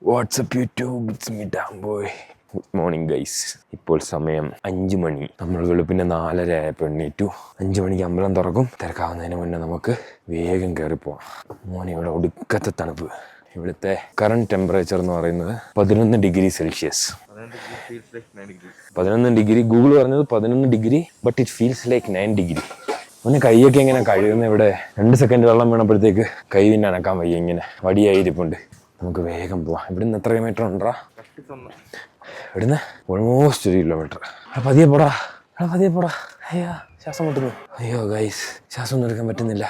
WhatsApp YouTube it's me Damboy. Good morning guys. ഇപ്പോൾ സമയം 5 മണി. നമ്മൾ വെളുപ്പിൻ്റെ 4:30 ആയപ്പോൾ എണ്ണീറ്റു. 5 മണിക്ക് അമ്പലം തുറക്കും. തിരക്കാവുന്നതിന് മുന്നേ നമുക്ക് വേഗം കയറിപ്പോവാം. മോനെ ഇവിടെ ഒടുക്കത്തെ തണുപ്പ്. ഇവിടുത്തെ കറണ്ട് ടെമ്പറേച്ചർ എന്ന് പറയുന്നത് 11 ഡിഗ്രി സെൽഷ്യസ്. 11 ഡിഗ്രി. ഗൂഗിൾ പറഞ്ഞത് 11 degree, but it feels like 9 degree. ഒന്ന് കൈയൊക്കെ ഇങ്ങനെ കഴുകുന്ന ഇവിടെ 2 സെക്കൻഡ് വെള്ളം വീണപ്പോഴത്തേക്ക് കൈ പിന്നെ അനക്കാൻ വയ്യ, ഇങ്ങനെ വടിയായിരിപ്പുണ്ട്. നമുക്ക് വേഗം പോവാം. ഇവിടുന്ന് എത്ര കിലോമീറ്റർ ഉണ്ടാ? ഇവിടുന്ന് ഓൾമോസ്റ്റ് 1 കിലോമീറ്റർ. പതിയെ പോടാ, പതിയെ പോടാ. അയ്യോ ശ്വാസം മുട്ടുന്നു. അയ്യോ ഗൈസ്, ശ്വാസം ഒന്നും എടുക്കാൻ പറ്റുന്നില്ല.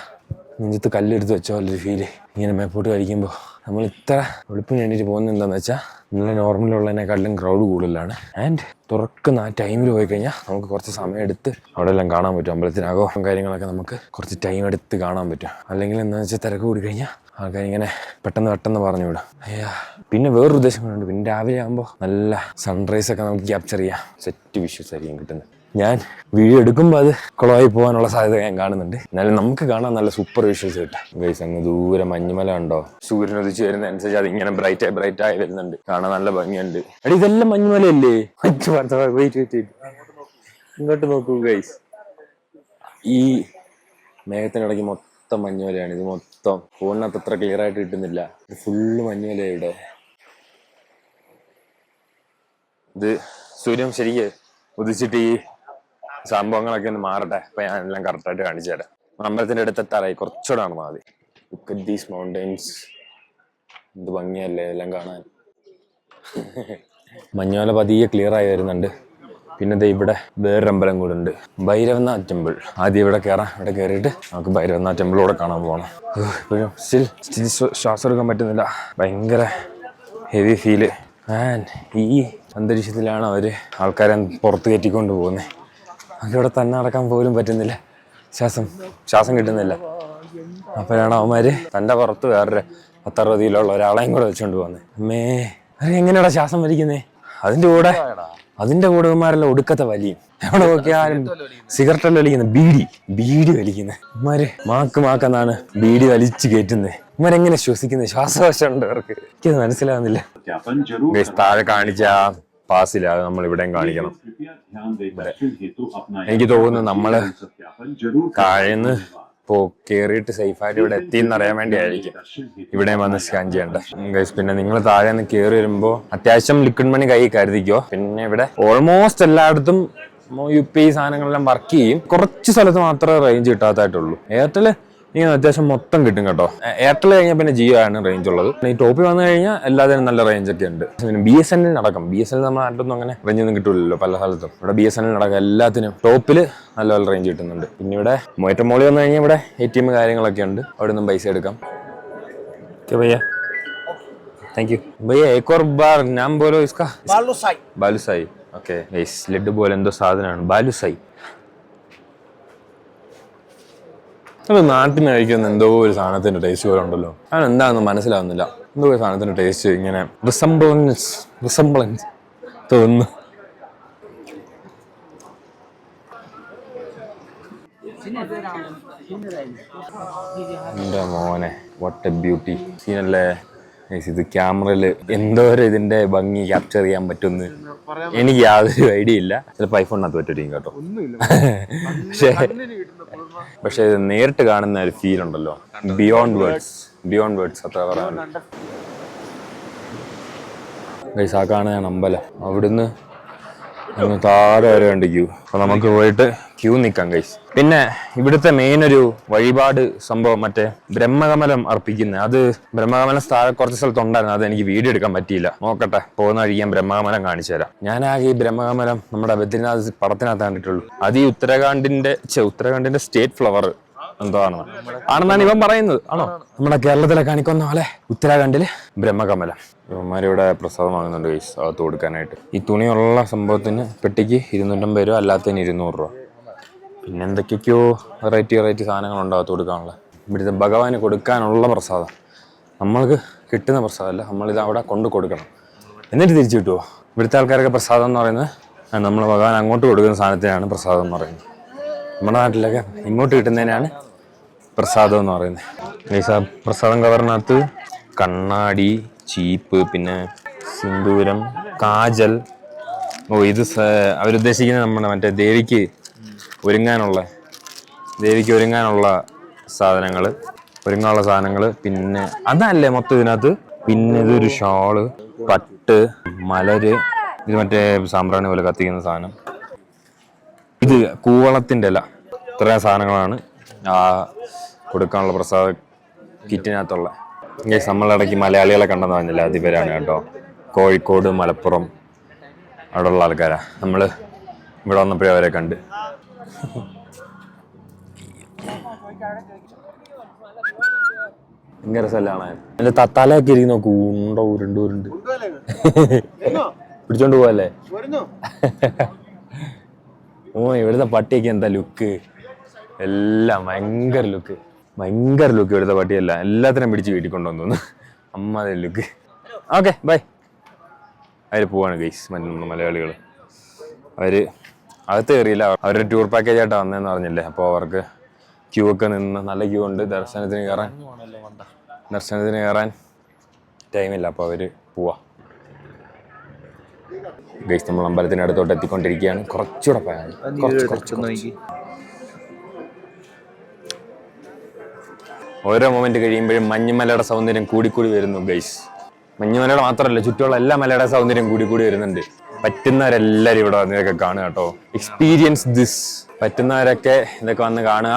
നെഞ്ചത്ത് കല്ലെടുത്ത് വെച്ചോ അല്ലൊരു ഫീല്. ഇങ്ങനെ മേപ്പോട്ട് കഴിക്കുമ്പോൾ നമ്മൾ ഇത്ര വെളുപ്പിന് എണീറ്റ് പോകുന്നത് എന്താണെന്ന് വെച്ചാൽ നല്ല നോർമലുള്ളതിനെക്കാട്ടിലും ക്രൗഡ് കൂടുതലാണ്. ആൻഡ് തുറക്കുന്ന ആ ടൈമിൽ പോയി കഴിഞ്ഞാൽ നമുക്ക് കുറച്ച് സമയം എടുത്ത് അവിടെ എല്ലാം കാണാൻ പറ്റും. അമ്പലത്തിനകവും കാര്യങ്ങളൊക്കെ നമുക്ക് കുറച്ച് ടൈം എടുത്ത് കാണാൻ പറ്റും. അല്ലെങ്കിൽ എന്താണെന്ന് വെച്ചാൽ തിരക്ക് കൂടി കഴിഞ്ഞാൽ ആൾക്കാരിങ്ങനെ പെട്ടെന്ന് പറഞ്ഞു വിടും. അയ്യാ, പിന്നെ വേറൊരു ഉദ്ദേശങ്ങളുണ്ട്. പിന്നെ രാവിലെ ആകുമ്പോൾ നല്ല സൺറൈസ് ഒക്കെ നമുക്ക് ക്യാപ്ചർ ചെയ്യാം. സെറ്റ് വിഷ്വൽസ് ആയിരിക്കും കിട്ടുന്നത്. ഞാൻ വീഡിയോ എടുക്കുമ്പോൾ അത് കുളമായി പോകാനുള്ള സാധ്യത ഞാൻ കാണുന്നുണ്ട്. എന്നാലും നമുക്ക് കാണാൻ നല്ല സൂപ്പർ വിഷ്വൽസ് കിട്ടാം. ഗൈസ്, അങ്ങ് ദൂരെ മഞ്ഞുമല ഉണ്ടോ? സൂര്യൻ ഉദിച്ച് വരുന്നതനുസരിച്ച് അത് ഇങ്ങനെ ബ്രൈറ്റ് ആയി വരുന്നുണ്ട്. കാണാൻ നല്ല ഭംഗിയുണ്ട്. എടി, ഇതെല്ലാം മഞ്ഞുമലയല്ലേ? ഇങ്ങോട്ട് നോക്കൂ ഗൈസ്, ഈ മേഘത്തിനിടയ്ക്ക് മൊത്തം മഞ്ഞുമലയാണ്. ഇത് മൊത്തം ഫോണിനകത്ത് അത്ര ക്ലിയർ ആയിട്ട് കിട്ടുന്നില്ല. ഇത് ഫുള്ള് മഞ്ഞുമലയാണ് ഇവിടെ. ഇത് സൂര്യൻ ശരിക്ക് ഉദിച്ചിട്ട് ഈ സംഭവങ്ങളൊക്കെ ഒന്ന് മാറട്ടെ. അപ്പൊ ഞാൻ എല്ലാം കറക്റ്റായിട്ട് കാണിച്ചു തരാം. അമ്പലത്തിന്റെ അടുത്ത് എത്താറായി, കുറച്ചുകൂടെ ആണ് മതി. Look at these mountains. എന്ത് ഭംഗിയല്ലേ ഇതെല്ലാം കാണാൻ. മഞ്ഞുമല പതിയെ ക്ലിയർ ആയി വരുന്നുണ്ട്. പിന്നെ ഇവിടെ വേറൊരു അമ്പലം കൂടെ ഉണ്ട്, ഭൈരവനാഥ് ടെമ്പിൾ. ആദ്യം ഇവിടെ കയറാം. ഇവിടെ കയറിയിട്ട് നമുക്ക് ഭൈരവനാഥ് ടെമ്പിളൂടെ കാണാൻ പോകണം. ഇപ്പോഴും സ്റ്റിൽ ശ്വാസം എടുക്കാൻ പറ്റുന്നില്ല. ഭയങ്കര ഹെവി ഫീല്. ഈ അന്തരീക്ഷത്തിലാണ് അവർ ആൾക്കാരെ പുറത്ത് കയറ്റിക്കൊണ്ട് പോകുന്നത്. അവിടെ തന്നെ നടക്കാൻ പോലും പറ്റുന്നില്ല. ശ്വാസം കിട്ടുന്നില്ല. അപ്പോഴാണ് അവന്മാര് തൻ്റെ പുറത്ത് വേറൊരു 10-60 കിലോ ഉള്ള ഒരാളെയും കൂടെ വെച്ചുകൊണ്ട് പോകുന്നത്. അമ്മേ, അത് എങ്ങനെയാടാ ശ്വാസം വലിക്കുന്നേ? അതിന്റെ കൂടെ ഇവന്മാരെല്ലാം ഒടുക്കത്തെ വലിയും. എവിടെ നോക്കിയാലും സിഗരറ്റെല്ലാം വലിക്കുന്നത്, ബീഡി വലിക്കുന്നത്. ഇവന്മാര് മാക്കെന്നാണ് ബീഡി വലിച്ചു കയറ്റുന്നത്. ഇവന്മാരെങ്ങനെ ശ്വസിക്കുന്നത്? ശ്വാസകോശമുണ്ട് അവർക്ക്. എനിക്കത് മനസ്സിലാവുന്നില്ല. താഴെ കാണിച്ച പാസില്ല, അത് നമ്മൾ ഇവിടെയും കാണിക്കണം. എനിക്ക് തോന്നുന്നു നമ്മള് താഴേന്ന് കേറിയിട്ട് സേഫായിട്ട് ഇവിടെ എത്തിയെന്നറിയാൻ വേണ്ടി ആയിരിക്കും ഇവിടെ വന്ന് സ്കാൻ ചെയ്യേണ്ടത്. ഗൈസ്, പിന്നെ നിങ്ങൾ താഴെ നിന്ന് കയറി വരുമ്പോൾ അത്യാവശ്യം ലിക്വിഡ് മണി കൈ കരുതിക്കോ. പിന്നെ ഇവിടെ ഓൾമോസ്റ്റ് എല്ലായിടത്തും UPI സാധനങ്ങളെല്ലാം വർക്ക് ചെയ്യും. കുറച്ച് സ്ഥലത്ത് മാത്രമേ റേഞ്ച് കിട്ടാത്തായിട്ടുള്ളൂ. എയർടെല് ഇങ്ങനെ അത്യാവശ്യം മൊത്തം കിട്ടും കേട്ടോ. എയർടെൽ കഴിഞ്ഞാൽ പിന്നെ ജിയോ ആണ് റേഞ്ച് ഉള്ളത്. ഈ ടോപ്പിൽ വന്നു കഴിഞ്ഞാൽ എല്ലാത്തിനും നല്ല റേഞ്ച് ഒക്കെ ഉണ്ട്. പിന്നെ BSNL നടക്കും. BSNL നമ്മുടെ നാട്ടിലൊന്നും അങ്ങനെ റേഞ്ച് ഒന്നും കിട്ടില്ലല്ലോ പല സ്ഥലത്തും. ഇവിടെ BSNL നടക്കും. എല്ലാത്തിനും ടോപ്പിൽ നല്ല റേഞ്ച് കിട്ടുന്നുണ്ട്. പിന്നെ ഇവിടെ ഏറ്റവും മോളിൽ വന്നു കഴിഞ്ഞാൽ ഇവിടെ ATM കാര്യങ്ങളൊക്കെ ഉണ്ട്. അവിടെ നിന്നും പൈസ എടുക്കാം. ഭയ്യ, താങ്ക് യു ഭയ്യ. एक और बार नाम बोलो इसका. ബാലുസായി. ഓക്കെ ഗൈസ്, ലഡ്ഡു പോലെ എന്തോ സാധനമാണ് ബാലുസായി. അത് നാട്ടിൽ നിന്ന് കഴിക്കുന്ന എന്തോ ഒരു സാധനത്തിന്റെ ടേസ്റ്റ് പോലെ ഉണ്ടല്ലോ. അതെന്താണെന്ന് മനസ്സിലാവുന്നില്ല. എന്തോ ഒരു സാധനത്തിന്റെ ടേസ്റ്റ് ഇങ്ങനെ റിസംബ്ലൻസ് തോന്നുന്നു. എന്റെ മോനെ, വാട്ട് എ ബ്യൂട്ടി സീനല്ലേ. ഇത് ക്യാമറയില് എന്തോരം ഇതിന്റെ ഭംഗി ക്യാപ്ചർ ചെയ്യാൻ പറ്റുമെന്ന് എനിക്ക് യാതൊരു ഐഡിയ ഇല്ല. ചിലപ്പോൾ ഐഫോണിനകത്ത് പറ്റുമായിരിക്കും കേട്ടോ. പക്ഷെ ഇത് നേരിട്ട് കാണുന്ന ഒരു ഫീൽ ഉണ്ടല്ലോ, ബിയോണ്ട് വേർഡ്സ് അത്ര പറയാൻ. ഗൈസ്, ആ കാണുകയാണ് അമ്പലം. അവിടുന്ന് താഴെ വരെ ഉണ്ട് ക്യൂ. അപ്പൊ നമുക്ക് പോയിട്ട് ക്യൂ നിൽക്കാം ഗൈസ്. പിന്നെ ഇവിടുത്തെ മെയിൻ ഒരു വഴിപാട് സംഭവം മറ്റേ ബ്രഹ്മകമലം അർപ്പിക്കുന്നത്. അത് ബ്രഹ്മകമലം താഴെ കുറച്ച് സ്ഥലത്തുണ്ടായിരുന്നു. അത് എനിക്ക് വീഡിയോ എടുക്കാൻ പറ്റിയില്ല. നോക്കട്ടെ, പോകുന്ന വഴി ഞാൻ ബ്രഹ്മകമലം കാണിച്ചു തരാം. ഞാനാകെ ഈ ബ്രഹ്മകമലം നമ്മുടെ ബദ്രിനാഥ് പടത്തിനകത്ത് കണ്ടിട്ടുള്ളൂ. അത് ഈ ഉത്തരാഖണ്ഡിന്റെ സ്റ്റേറ്റ് ഫ്ലവർ എന്തോ ആണെന്നാണ് ഇവൻ പറയുന്നത്. ആണോ? നമ്മുടെ കേരളത്തിലെ കാണിക്കുന്ന പോലെ ഉത്തരാഖണ്ഡില് ബ്രഹ്മകമലം. ഇവന്മാരിവിടെ പ്രസാദം വാങ്ങുന്നുണ്ട് ഗൈസ്, അകത്ത് കൊടുക്കാനായിട്ട്. ഈ തുണിയുള്ള സംഭവത്തിന് പെട്ടിക്ക് 250 രൂപ, അല്ലാത്തതിന് 200 രൂപ. പിന്നെ എന്തൊക്കെയൊക്കെയോ വെറൈറ്റി സാധനങ്ങളുണ്ട് അകത്ത് കൊടുക്കാനുള്ള. ഇവിടുത്തെ ഭഗവാന് കൊടുക്കാനുള്ള പ്രസാദം. നമ്മൾക്ക് കിട്ടുന്ന പ്രസാദമല്ല, നമ്മളിത് അവിടെ കൊണ്ട് കൊടുക്കണം, എന്നിട്ട് തിരിച്ചു കിട്ടുമോ. ഇവിടുത്തെ ആൾക്കാരൊക്കെ പ്രസാദം എന്ന് പറയുന്നത് നമ്മൾ ഭഗവാൻ അങ്ങോട്ട് കൊടുക്കുന്ന സാധനത്തിനാണ് പ്രസാദം എന്ന് പറയുന്നത്. നമ്മുടെ നാട്ടിലൊക്കെ ഇങ്ങോട്ട് കിട്ടുന്നതിനാണ് പ്രസാദം എന്ന് പറയുന്നത്. പ്രസാദം കവറിനകത്ത് കണ്ണാടി, ചീപ്പ്, പിന്നെ സിന്ദൂരം, കാജൽ. ഇത് അവരുദ്ദേശിക്കുന്നത് നമ്മുടെ മറ്റേ ദേവിക്ക് ഒരുങ്ങാനുള്ള സാധനങ്ങൾ. പിന്നെ അതല്ലേ മൊത്തം ഇതിനകത്ത്. പിന്നെ ഇതൊരു ഷോള്, പട്ട്, മലര്, ഇത് മറ്റേ സാമ്പ്രാണി പോലെ കത്തിക്കുന്ന സാധനം, ഇത് കൂവളത്തിൻ്റെ ഇല. ഇത്രയും സാധനങ്ങളാണ് കൊടുക്കാനുള്ള പ്രസാദ കിറ്റിനകത്തുള്ള. നമ്മളിടയ്ക്ക് മലയാളികളെ കണ്ടെന്ന് പറഞ്ഞില്ല, അതിവരാണ് കേട്ടോ. കോഴിക്കോട്, മലപ്പുറം അവിടെയുള്ള ആൾക്കാരാ. നമ്മൾ ഇവിടെ വന്നപ്പോഴേ അവരെ കണ്ട്. ഭയങ്കര സ്ഥലമാണ്. എന്റെ തലയൊക്കെ ഇരിക്കും നോക്കൂ, ഉരുണ്ട് പിടിച്ചോണ്ട് പോവല്ലേ. ഇവിടുത്തെ പട്ടിയൊക്കെ എന്താ ലുക്ക്, എല്ലാം ഭയങ്കര ലുക്ക് ഇവിടുത്തെ പട്ടിയല്ല. എല്ലാത്തിനും പിടിച്ച് വീട്ടിൽ കൊണ്ടുവന്നു അമ്മാതെ ലുക്ക്. Okay bye. അവർ പോവാണ് ഗൈസ്, മലയാളികൾ. അവർ അകത്ത് കയറിയില്ല, അവരുടെ ടൂർ പാക്കേജ് ആയിട്ടാണ് വന്നതെന്ന് പറഞ്ഞില്ലേ. അപ്പോൾ അവർക്ക് ക്യൂ ഒക്കെ നിന്ന്, നല്ല ക്യൂ ഉണ്ട്. ദർശനത്തിന് കയറാൻ ടൈമില്ല, അപ്പോൾ അവർ പോവാ. ഗൈസ്, നമ്മൾ അമ്പലത്തിൻ്റെ അടുത്തോട്ട് എത്തിക്കൊണ്ടിരിക്കുകയാണ്. കുറച്ചുകൂടെ പോയാണ്, കുറച്ച്. ഓരോ മൊമെന്റ് കഴിയുമ്പോഴും മഞ്ഞുമലയുടെ സൗന്ദര്യം കൂടിക്കൂടി വരുന്നു ഗൈസ്. മഞ്ഞുമലയുടെ മാത്രമല്ല, ചുറ്റുമുള്ള എല്ലാ മലയുടെ സൗന്ദര്യം കൂടിക്കൂടി വരുന്നുണ്ട്. പറ്റുന്നവരെല്ലാവരും ഇവിടെ വന്നതൊക്കെ കാണുക കേട്ടോ. Experience this. പറ്റുന്നവരൊക്കെ ഇതൊക്കെ വന്ന് കാണുക.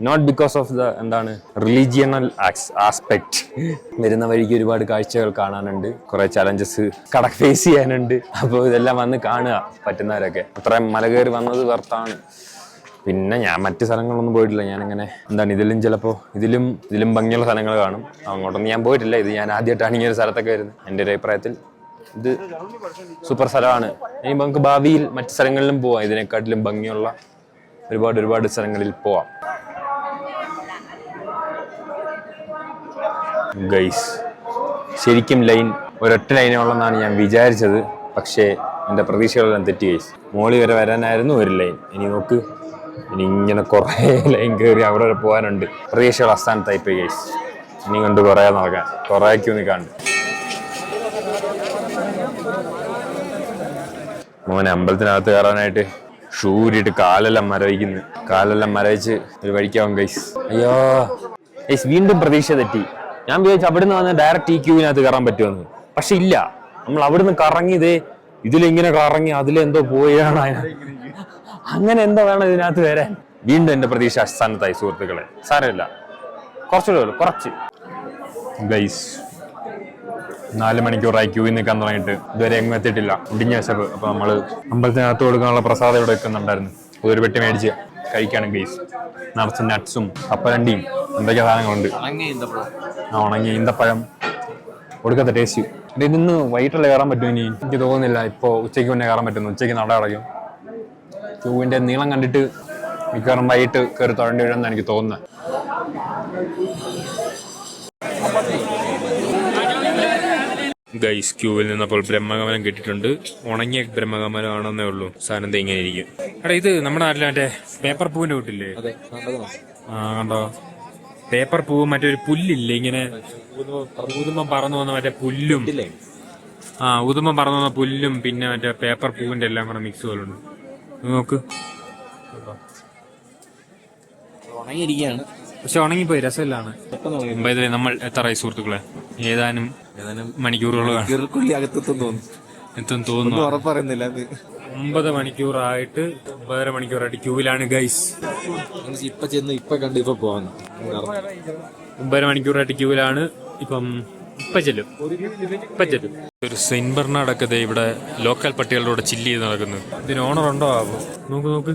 Not because of the religional aspect. വരുന്ന വഴിക്ക് ഒരുപാട് കാഴ്ചകൾ കാണാനുണ്ട്, കുറെ ചലഞ്ചസ് ഫേസ് ചെയ്യാനുണ്ട്. അപ്പോൾ ഇതെല്ലാം വന്ന് കാണുക പറ്റുന്നവരൊക്കെ. അത്രയും മല കയറി വന്നത് വർത്താണ്. പിന്നെ ഞാൻ മറ്റു സ്ഥലങ്ങളൊന്നും പോയിട്ടില്ല. ഞാനിങ്ങനെ ഇതിലും ഭംഗിയുള്ള സ്ഥലങ്ങൾ കാണും. അങ്ങോട്ടൊന്നും ഞാൻ പോയിട്ടില്ല. ഇത് ഞാൻ ആദ്യമായിട്ടാണ് ഇങ്ങനെ ഒരു സ്ഥലത്തൊക്കെ വരുന്നത്. എൻ്റെ ഒരു അഭിപ്രായത്തിൽ ഇത് സൂപ്പർ സ്ഥലമാണ്. ഇനി നമുക്ക് ഭാവിയിൽ മറ്റു സ്ഥലങ്ങളിലും പോവാം. ഇതിനെക്കാട്ടിലും ഭംഗിയുള്ള ഒരുപാട് സ്ഥലങ്ങളിൽ പോവാം. ഗൈസ്, ശരിക്കും ലൈൻ ഒരൊറ്റ ലൈനേ ഉള്ളെന്നാണ് ഞാൻ വിചാരിച്ചത്. പക്ഷേ എൻ്റെ പ്രതീക്ഷകളെല്ലാം തെറ്റി ഗൈസ്. മോളി വരെ വരാനായിരുന്നു ഒരു ലൈൻ. ഇനി നോക്ക്, ഇനി ഇങ്ങനെ കുറേ ലൈൻ കയറി അവിടെ വരെ പോകാനുണ്ട്. പ്രതീക്ഷകൾ അസ്ഥാനത്തായിപ്പോയി ഗൈസ്. ഇനി കൊണ്ട് കുറേ നടക്കാൻ, കുറേ ക്യൂ നിൽക്കാണ്ട്. മോനെ അമ്പലത്തിനകത്ത് കയറാനായിട്ട് ഷൂ ഊരിയിട്ട് കാലെല്ലാം മരവിച്ച് ഒരു വഴിക്കാവും ഗൈസ്. അയ്യോ ഗൈസ്, വീണ്ടും പ്രതീക്ഷ തെറ്റി. ഞാൻ വിചാരിച്ചു അവിടുന്ന് വന്ന് ഡയറക്റ്റ് ഈ ക്യൂവിനകത്ത് കയറാൻ പറ്റുമെന്ന്. പക്ഷെ ഇല്ല, നമ്മൾ അവിടുന്ന് കറങ്ങിയതേ ഇതിലിങ്ങനെ കറങ്ങി അതിലെന്തോ പോയാണ്. അങ്ങനെ എന്തോ വേണം ഇതിനകത്ത് വരാൻ. വീണ്ടും എന്റെ പ്രതീക്ഷ അസ്ഥാനത്തായി സുഹൃത്തുക്കളെ. സാരമില്ല, കുറച്ച് ഗൈസ്. 4 മണിക്കൂറായി ക്യൂവിൽ നിൽക്കാൻ തുടങ്ങിയിട്ട് ഇതുവരെ എങ്ങും എത്തിയിട്ടില്ല. ഇടിഞ്ഞ വിശപ്പ്. അപ്പൊ നമ്മള് അമ്പലത്തിനകത്ത് കൊടുക്കാനുള്ള പ്രസാദം ഇവിടെ വെക്കുന്നുണ്ടായിരുന്നു. ഒരു പെട്ടി മേടിച്ച് കഴിക്കാണ് ഗൈസ്. നിറച്ച് നട്ട്സും കപ്പലണ്ടിയും എന്തൊക്കെ സാധനങ്ങളുണ്ട്. ഉണങ്ങിയ ഈന്തപ്പഴം കൊടുക്കത്തെ ടേസ്റ്റ്. ഇതിന്ന് വൈകിട്ടല്ലേ കയറാൻ പറ്റും. ഇനി എനിക്ക് തോന്നുന്നില്ല ഇപ്പോൾ ഉച്ചയ്ക്ക് മുന്നേ കയറാൻ പറ്റുന്നു. ഉച്ചയ്ക്ക് നട അടയ്ക്കും. ക്യൂവിന്റെ നീളം കണ്ടിട്ട് മിക്കവാറും വൈകിട്ട് കയറി തൊഴേണ്ടി വരുമെന്നാണ് എനിക്ക് തോന്നുന്നത്. ഗൈസ്, ക്യൂവിൽ നിന്നപ്പോൾ ബ്രഹ്മകമലം കിട്ടിയിട്ടുണ്ട്. ഉണങ്ങിയ ബ്രഹ്മകമലം ആണെന്നേ ഉള്ളൂ. സാധനം ഇങ്ങനെ ഇരിക്കും. എടാ, ഇത് നമ്മുടെ നാട്ടിലെ മറ്റേ പേപ്പർ പൂവിന്റെ കൂട്ടില്ലേ? കണ്ടോ, പേപ്പർ പൂവ്. മറ്റൊരു പുല്ലില്ലേ ഇങ്ങനെ ഊതുമ്പം പറന്നു വന്ന മറ്റേ പുല്ലും, ഊതുമ്പം പറന്നു വന്ന പുല്ലും പിന്നെ മറ്റേ പേപ്പർ പൂവിന്റെ എല്ലാം കൂടെ മിക്സ് പോലുണ്ട്. നോക്ക്, ഉണങ്ങിയിരിക്കുകയാണ്. പക്ഷെ ഉണങ്ങിപ്പോയി, രസമില്ലാണ്. നമ്മൾ എത്ര സുഹൃത്തുക്കളെ ഏതാനും മണിക്കൂറുകൾ എത്തും തോന്നുന്നു. 9 മണിക്കൂറായിട്ട് 9.5 മണിക്കൂറായിട്ട് ക്യൂവിലാണ് ഗൈസ്. ഇപ്പൊ 9 മണിക്കൂറായിട്ട് ക്യൂവിലാണ്. ഇപ്പൊ ചെല്ലും. ഒരു സെന്റ് ബെർണാഡൊക്കെ ഇവിടെ ലോക്കൽ പട്ടികളുടെ കൂടെ ചില്ല് ചെയ്ത് നടക്കുന്നത്. ഇതിന് ഓണർ ഉണ്ടോ ആവോ? നോക്ക്.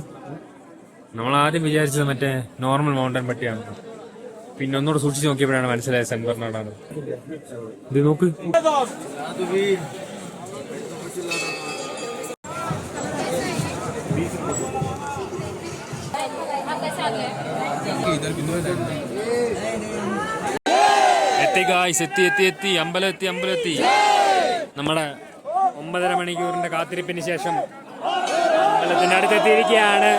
നമ്മൾ ആദ്യം വിചാരിച്ചത് മറ്റേ നോർമൽ മൗണ്ടൻ പട്ടിയാണ്. പിന്നെ ഒന്നുകൂടെ സൂക്ഷിച്ച് നോക്കിയപ്പോഴാണ് മനസ്സിലായത് സെന്റ് ബെർണാഡാണ്. ഇത് നോക്ക്. എത്തി അമ്പലത്തി. നമ്മുടെ 9.5 മണിക്കൂറിന്റെ കാത്തിരിപ്പിന് ശേഷം അമ്പലത്തിന്റെ അടുത്തെത്തിയിരിക്കുകയാണ്.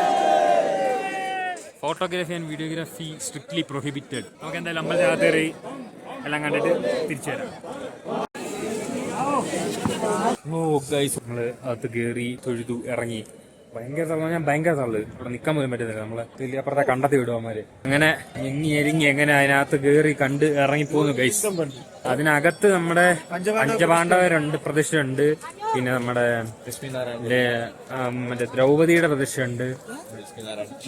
Photography and videography strictly prohibited. നമുക്ക് എന്തായാലും അമ്പലത്തിനകത്ത് കയറി എല്ലാം കണ്ടിട്ട് തിരിച്ചു വരാം. ഓ ഗൈസ് നമ്മള് അകത്ത് കയറി തൊഴുതു ഇറങ്ങി. ഭയങ്കര തള്ളു, ഞാൻ ഭയങ്കര തള്ളു. ഇവിടെ നിക്കാൻ പോലും പറ്റുന്നില്ല. നമ്മള് വലിയ അപ്പുറത്തെ കണ്ടെത്തി വിടുവന്മാര്. അങ്ങനെ ഞെങ്ങി എരിങ്ങി എങ്ങനെ അതിനകത്ത് കയറി കണ്ട് ഇറങ്ങിപ്പോന്നു ഗൈസ്. അതിനകത്ത് നമ്മുടെ പഞ്ചപാണ്ഡവരുണ്ട്, പ്രതിഷ്ഠയുണ്ട്. പിന്നെ നമ്മുടെ മറ്റേ ദ്രൗപതിയുടെ പ്രതിഷ്ഠയുണ്ട്,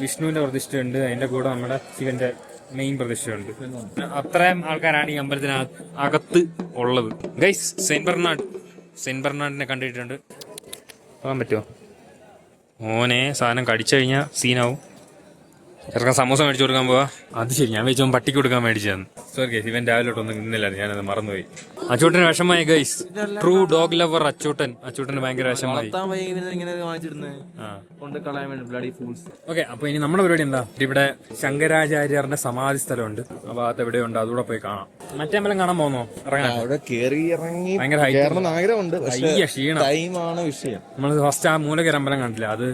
വിഷ്ണുവിന്റെ പ്രതിഷ്ഠയുണ്ട്. അതിന്റെ കൂടെ നമ്മുടെ ശിവന്റെ മെയിൻ പ്രതിഷ്ഠയുണ്ട്. അത്രയും ആൾക്കാരാണ് ഈ അമ്പലത്തിനകത്ത് ഉള്ളത് ഗൈസ്. സെന്റ് ബെർണാഡിനെ കണ്ടിട്ടുണ്ട്. പോകാൻ പറ്റുമോ? മോനെ സാധനം കടിച്ചു കഴിഞ്ഞാൽ സീനാവും. ചെറുക്കാൻ സമോസ മേടിച്ചു കൊടുക്കാൻ പോവാ. അത് ശരി, ഞാൻ വെച്ചോ പട്ടിക്ക് കൊടുക്കാൻ മേടിച്ചതെന്ന്. സോറി ഗൈസ്, ഇവൻ രാവിലോട്ടൊന്നും നിന്നില്ല, ഞാനത് മറന്നുപോയി. അച്ചൂട്ടന് വിഷമായി ഗൈസ്. ട്രൂ ഡോഗ് ലവർ അച്ചൂട്ടന് ഭയങ്കര വിഷമായി. ഓക്കെ, അപ്പൊ ഇനി നമ്മുടെ പരിപാടി എന്താ? ഇവിടെ ശങ്കരാചാര്യരുടെ സമാധി സ്ഥലമുണ്ട്. ആ ഭാഗത്ത് എവിടെയുണ്ട്, അതുകൂടെ പോയി കാണാം. മറ്റേ അമ്പലം കാണാൻ പോകുന്നോ? ഇറങ്ങാൻ ഭയങ്കര ആഗ്രഹമുണ്ട്. ക്ഷീണമാണ് വിഷയം. നമ്മൾ ഫസ്റ്റ് ആ മൂലകര അമ്പലം കണ്ടില്ല, അത്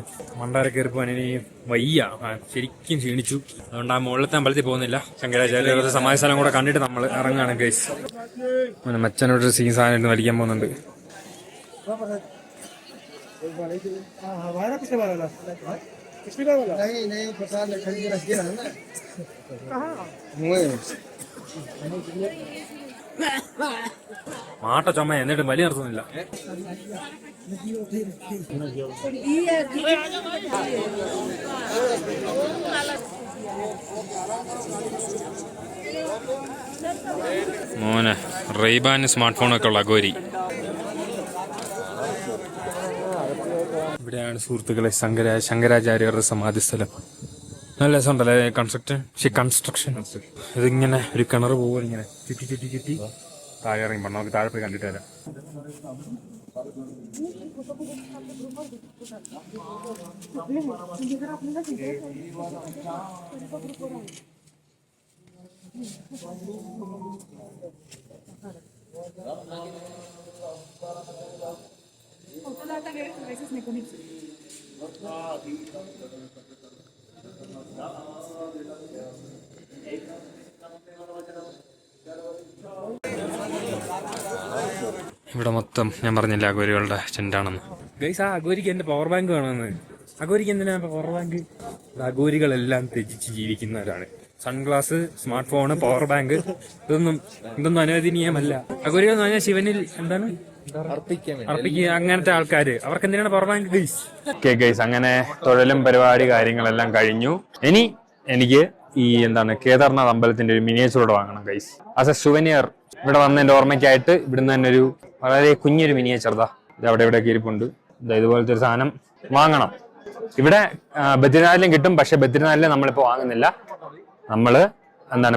മണ്ടാര കയറി പോകാൻ ഇനി വയ്യ, ശരിക്കും ക്ഷീണിച്ചു. അതുകൊണ്ട് ആ മുകളിലത്തെ അമ്പലത്തിൽ പോകുന്നില്ല. ശങ്കരാചാര്യരുടെ സമാധി സ്ഥലം കൂടെ കണ്ടിട്ട് നമ്മൾ ഇറങ്ങാണ് ഗൈസ്. മച്ചനോട് സീൻ സാധനം വലിക്കാൻ പോകുന്നുണ്ട്. മാട്ട ചുമ എന്നിട്ട് വലിയ നിർത്തുന്നില്ല. മോനെ റെയ്ബാൻ സ്മാർട്ട് ഫോണൊക്കെ ഉള്ള അഗോരി. ഇവിടെയാണ് സുഹൃത്തുക്കളെ ശങ്കരാചാര്യരുടെ സമാധി സ്ഥലം. നല്ല രസമുണ്ടല്ലേ കൺസ്ട്രക്ഷൻ. ഇതിങ്ങനെ ഒരു കിണർ പോകും, ഇങ്ങനെ ചുറ്റി ചുറ്റി ചുറ്റി താഴെ ഇറങ്ങി പോകണം. നമുക്ക് താഴെ പോയി കണ്ടിട്ട് വരാം. ഇവിടെ മൊത്തം ഞാൻ പറഞ്ഞില്ല അഗോരികളുടെ ടെന്റാണെന്ന്. ഗൈസ്, ആ അഗോരിക്ക് എന്റെ പവർ ബാങ്ക് വേണമെന്ന്. അഗോരിക്ക് എന്തിനാ പവർ ബാങ്ക്? അഗോരികളെല്ലാം ത്യജിച്ച് ജീവിക്കുന്നവരാണ്. Sunglass, smart phone, power bank, ഇതൊന്നും അനുവദനീയമല്ല. അഗോരികൾ എന്ന് പറഞ്ഞാൽ ശിവനിൽ എന്താണ് അർപ്പിക്കുക, അങ്ങനത്തെ ആൾക്കാര്. അവർക്ക് എന്തിനാണ് power bank guys? Okay guys, അങ്ങനെ തൊഴിലും പരിപാടി കാര്യങ്ങളെല്ലാം കഴിഞ്ഞു. ഇനി എനിക്ക് ഈ കേദാർനാഥ് അമ്പലത്തിന്റെ ഒരു മിനിയേച്ചറോട് വാങ്ങണം ഗൈസ്. ആസ് എ സുവനിയർ ഇവിടെ വന്നതിന്റെ ഓർമ്മയ്ക്കായിട്ട് ഇവിടുന്ന് തന്നെ ഒരു വളരെ കുഞ്ഞൊരു മിനിയേച്ചർ ഇത് അവിടെ ഇവിടെ ഇരിപ്പുണ്ട്. ഇതുപോലത്തെ ഒരു സാധനം വാങ്ങണം. ഇവിടെ ബദ്രിനാഥിലും കിട്ടും, പക്ഷെ ബദ്രിനാഥിലെ നമ്മളിപ്പോ വാങ്ങുന്നില്ല. നമ്മള്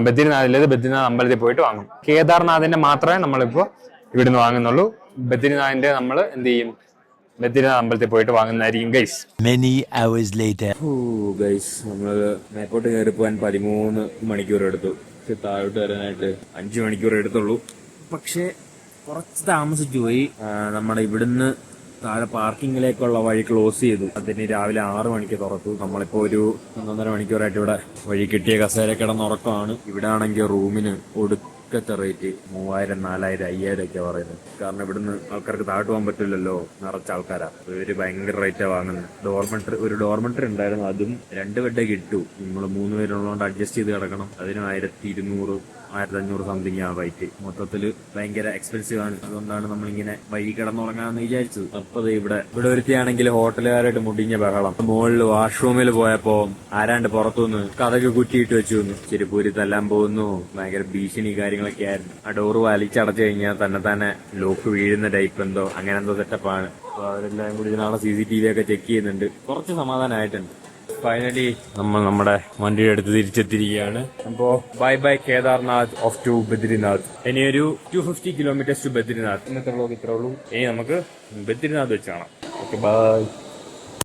ബദ്രിനാഥ് അമ്പലത്തിൽ പോയിട്ട് വാങ്ങും. കേദാർനാഥിന്റെ മാത്രമേ നമ്മളിപ്പോ ഇവിടുന്ന് വാങ്ങുന്നുള്ളൂ. ബദ്രിനാഥിന്റെ നമ്മൾ എന്ത് ചെയ്യും? ബദ്രിനാഥ് അമ്പലത്തിൽ പോയിട്ട് വാങ്ങുന്നതായിരിക്കും ഗൈസ്. ഗൈസ്, നമ്മള് മേപ്പോട്ട് കയറി പോകാൻ 13 മണിക്കൂർ എടുത്തു. താഴോട്ട് വരാനായിട്ട് 5 മണിക്കൂർ എടുത്തുള്ളൂ. പക്ഷെ കുറച്ച് താമസിച്ചു പോയി. നമ്മുടെ ഇവിടുന്ന് താഴെ പാർക്കിങ്ങിലേക്കുള്ള വഴി ക്ലോസ് ചെയ്തു. അതിന് രാവിലെ 6 മണിക്ക് തുറത്തു. നമ്മളിപ്പോ ഒരു 1.5 മണിക്കൂറായിട്ട് ഇവിടെ വഴി കിട്ടിയ കസേര കിടന്നുറക്കമാണ്. ഇവിടെ ആണെങ്കിൽ റൂമിന് ഒടുക്കത്തെ റേറ്റ് 3000, 4000, 5000 ഒക്കെ പറയുന്നത്. കാരണം ഇവിടുന്ന് ആൾക്കാർക്ക് താഴോട്ട് പോകാൻ പറ്റില്ലല്ലോ, നിറച്ച ആൾക്കാരാ. ഇവര് ഭയങ്കര റേറ്റാ വാങ്ങുന്നത്. ഒരു ഡോർമെട്രി ഉണ്ടായിരുന്നു, അതും 2 ബെഡേ കിട്ടു. നമ്മള് 3 പേരുള്ളതുകൊണ്ട് അഡ്ജസ്റ്റ് ചെയ്ത് കിടക്കണം. അതിന് 1200, 1500 സംതിങ് ആ റേറ്റ്. മൊത്തത്തില് ഭയങ്കര എക്സ്പെൻസീവ് ആണ്. അതുകൊണ്ടാണ് നമ്മളിങ്ങനെ വഴി കിടന്നുറങ്ങാന്ന് വിചാരിച്ചത്. അപ്പൊ ഇവിടെ ഒരുത്തിയാണെങ്കിൽ ഹോട്ടലുകാരായിട്ട് മുടിഞ്ഞ ബഹളം. മുകളിൽ വാഷ്റൂമിൽ പോയപ്പോ ആരാണ്ട് പുറത്തുനിന്ന് കഥക് കുറ്റിയിട്ട് വെച്ചു. ചെരുപ്പൂരി തല്ലാൻ പോകുന്നു. ഭയങ്കര ഭീഷണി കാര്യങ്ങളൊക്കെ ആയിരുന്നു. ആ ഡോറ് വലിച്ചടച്ചു കഴിഞ്ഞാൽ തന്നെ ലോക്ക് വീഴുന്ന ടൈപ്പ് എന്തോ അങ്ങനെ എന്തോ സെറ്റപ്പാണ്. അപ്പൊ അവരെല്ലാം കൂടി ഇതിനാളെ CCTV ഒക്കെ ചെക്ക് ചെയ്യുന്നുണ്ട്. കുറച്ച് സമാധാനമായിട്ടുണ്ട്. ഫൈനലി നമ്മൾ നമ്മുടെ വണ്ടിയുടെ അടുത്ത് തിരിച്ചെത്തിയിരിക്കുകയാണ്. അപ്പോ bye Kedarnath off to Badrinath. ഇനി ഒരു 250 കിലോമീറ്റേഴ്സ് ടു ബദ്രിനാഥ്. ഇന്നത്തെ വ്ലോഗ് ഇത്രേ ഉള്ളൂ. ഇനി നമുക്ക് ബദ്രിനാഥ് വെച്ച് കാണാം. Okay, by.